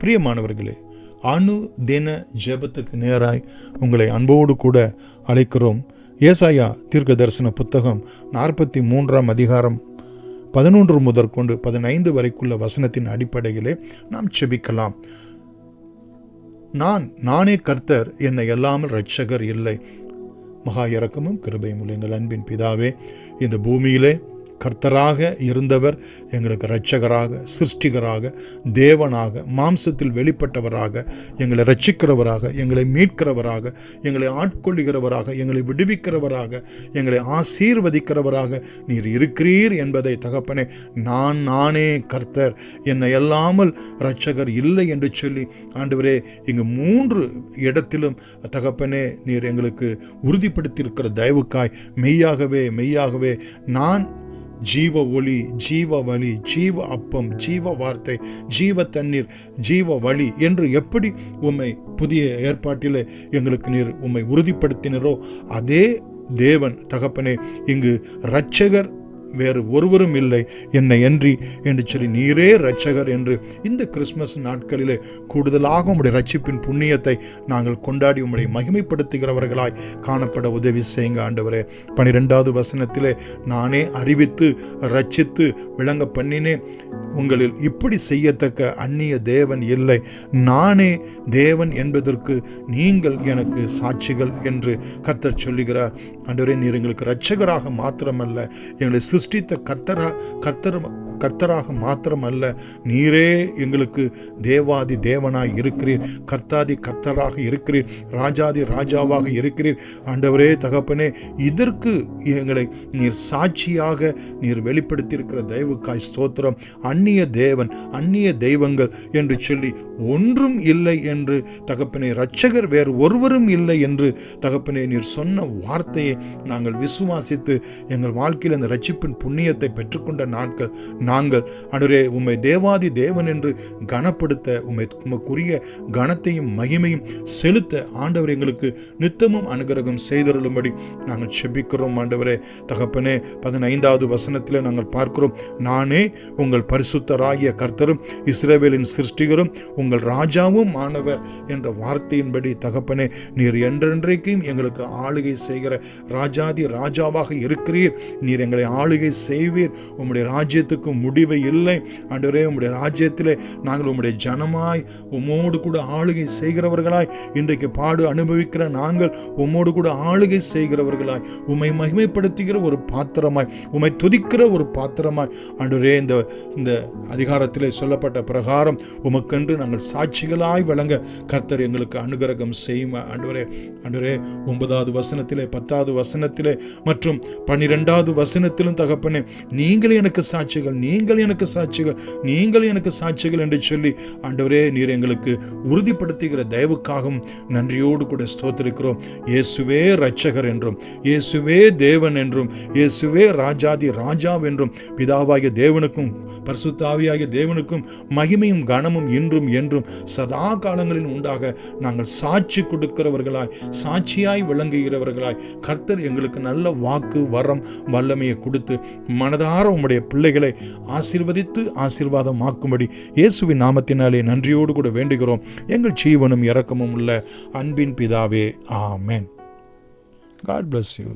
பிரியமானவர்களே, அணு தின ஜெபத்துக்கு நேராய் உங்களை அன்போடு கூட அழைக்கிறோம். ஏசாயா தீர்க்க தரிசன புத்தகம் 43 அதிகாரம் 11 முதற்கொண்டு 15 வரைக்குள்ள வசனத்தின் அடிப்படையிலே நாம் செபிக்கலாம். நானே கர்த்தர், என்னை அல்லாமல் இரட்சகர் இல்லை. மகா இரக்கமும் கிருபையும் உள்ள எங்கள் அன்பின் பிதாவே, இந்த பூமியிலே கர்த்தராக இருந்தவர் எங்களுக்கு இரட்சகராக, சிருஷ்டிகராக, தேவனாக, மாம்சத்தில் வெளிப்பட்டவராக, எங்களை ரட்சிக்கிறவராக, எங்களை மீட்கிறவராக, எங்களை ஆட்கொள்ளுகிறவராக, எங்களை விடுவிக்கிறவராக, எங்களை ஆசீர்வதிக்கிறவராக நீர் இருக்கிறீர் என்பதை தகப்பனே, நானே கர்த்தர், என்னை அல்லாமல் இரட்சகர் இல்லை என்று சொல்லி ஆண்டவரே, இங்கு 3 இடத்திலும் தகப்பனே நீர் எங்களுக்கு உறுதிப்படுத்தியிருக்கிற தயவுக்காய் மெய்யாகவே நான் ஜீவ ஒளி, ஜீவ வழி, ஜீவ அப்பம், ஜீவ வார்த்தை, ஜீவ தண்ணீர், ஜீவ வழி என்று எப்படி உம்மை புதிய ஏற்பாட்டிலே எங்களுக்கு நீர் உம்மை உறுதிப்படுத்தினரோ அதே தேவன் தகப்பனே, இங்கு இரட்சகர் வேறு ஒருவரும் இல்லை என்னை அன்றி என்று சொல்லி நீரே இரட்சகர் என்று இந்த கிறிஸ்மஸ் நாட்களிலே கூடுதலாக உம்முடைய ரட்சிப்பின் புண்ணியத்தை நாங்கள் கொண்டாடி உம்முடைய மகிமைப்படுத்துகிறவர்களாய் காணப்பட உதவி செய்யுங்க ஆண்டவரே. 12வது வசனத்திலே, நானே அறிவித்து ரட்சித்து விளங்க பண்ணினேன், உங்களில் இப்படி செய்யத்தக்க அந்நிய தேவன் இல்லை, நானே தேவன் என்பதற்கு நீங்கள் எனக்கு சாட்சிகள் என்று கர்த்தர் சொல்லுகிறார். ஆண்டவரே, நீர் எங்களுக்கு இரட்சகராக மாத்திரமல்ல, எங்களை சிருஷ்டித்த கர்த்தராக மாத்திரமல்ல, நீரே எங்களுக்கு தேவாதி தேவனாய் இருக்கிறீர், கர்த்தாதி கர்த்தராக இருக்கிறீர், ராஜாதி ராஜாவாக இருக்கிறீர். ஆண்டவரே தகப்பனே, இதற்கு எங்களை நீர் சாட்சியாக நீர் வெளிப்படுத்தியிருக்கிற தயவுக்காய் ஸ்தோத்திரம். அந்நிய தேவன், அந்நிய தெய்வங்கள் என்று சொல்லி ஒன்றும் இல்லை என்று தகப்பனே, இரட்சகர் வேறு ஒருவரும் இல்லை என்று தகப்பனே நீர் சொன்ன வார்த்தையை நாங்கள் விசுவாசித்து எங்கள் வாழ்க்கையில் அந்த இரட்சிப்பின் புண்ணியத்தை பெற்றுக்கொண்ட நாட்கள் நாங்கள் ஆண்டவரே உம்மை தேவாதி தேவன் என்று கனப்படுத்த, உமக்குரிய கனத்தையும் மகிமையும் செலுத்த ஆண்டவர் எங்களுக்கு நித்தமும் அனுகிரகம் செய்தருளும்படி நாங்கள் செபிக்கிறோம். ஆண்டவரே தகப்பனே, 15வது வசனத்தில் நாங்கள் பார்க்கிறோம், நானே உங்கள் பரிசுத்தராகிய கர்த்தரும் இஸ்ரவேலின் சிருஷ்டிகரும் உங்கள் ராஜாவும் ஆனவர் என்ற வார்த்தையின்படி தகப்பனே, நீர் என்றென்றைக்கும் எங்களுக்கு ஆளுகை செய்கிற ராஜாதி ராஜாவாக இருக்கிறீர். நீர் எங்களை ஆளுகை செய்வீர். உம்முடைய ராஜ்யத்துக்கு முடிவு இல்லை ஆண்டவரே. உம்முடைய ராஜ்யத்திலே நாங்கள் உம்முடைய ஜனமாய் உம்மோடு கூட ஆளுகை செய்கிறவர்களாய், இன்றைக்கு பாடு அனுபவிக்கிற நாங்கள் உம்மோடு கூட ஆளுகை செய்கிறவர்களாய், உம்மை மகிமைப்படுத்துகிற ஒரு பாத்திரமாய், உம்மை துதிக்கிற ஒரு பாத்திரமாய் ஆண்டவரே, இந்த அதிகாரத்திலே சொல்லப்பட்ட பிரகாரம் உமக்கென்று நாங்கள் சாட்சிகளாய் விளங்க கர்த்தர் எங்களுக்கு அனுகிரகம் செய்யும் ஆண்டவரே. ஆண்டவரே, 9வது வசனத்திலே, 10வது வசனத்திலே மற்றும் 12வது வசனத்திலும் தகப்பனே, நீங்கள் எனக்கு சாட்சிகள், நீங்கள் எனக்கு சாட்சிகள், நீங்கள் எனக்கு சாட்சிகள் என்று சொல்லி ஆண்டவரே நீர் எங்களுக்கு உறுதிப்படுத்துகிற தயவுக்காகவும் நன்றியோடு கூட ஸ்தோத்திரிக்கிறோம். இயேசுவே இரட்சகர் என்றும், இயேசுவே தேவன் என்றும், இயேசுவே ராஜாதி ராஜா என்றும் பிதாவாகிய தேவனுக்கும் பரிசுத்த ஆவியாகிய தேவனுக்கும் மகிமையும் கனமும் இன்றும் என்றும் சதா காலங்களில் உண்டாக நாங்கள் சாட்சி கொடுக்கிறவர்களாய், சாட்சியாய் விளங்குகிறவர்களாய் கர்த்தர் எங்களுக்கு நல்ல வாக்கு வரம் வல்லமையை கொடுத்து மனதார உம்முடைய பிள்ளைகளை ஆசீர்வதித்து ஆசீர்வாதமாக்கும்படி இயேசுவின் நாமத்தினாலே நன்றியோடு கூட வேண்டுகிறோம். எங்கள் ஜீவனும் இரக்கமும் உள்ள அன்பின் பிதாவே, ஆமென். God bless you.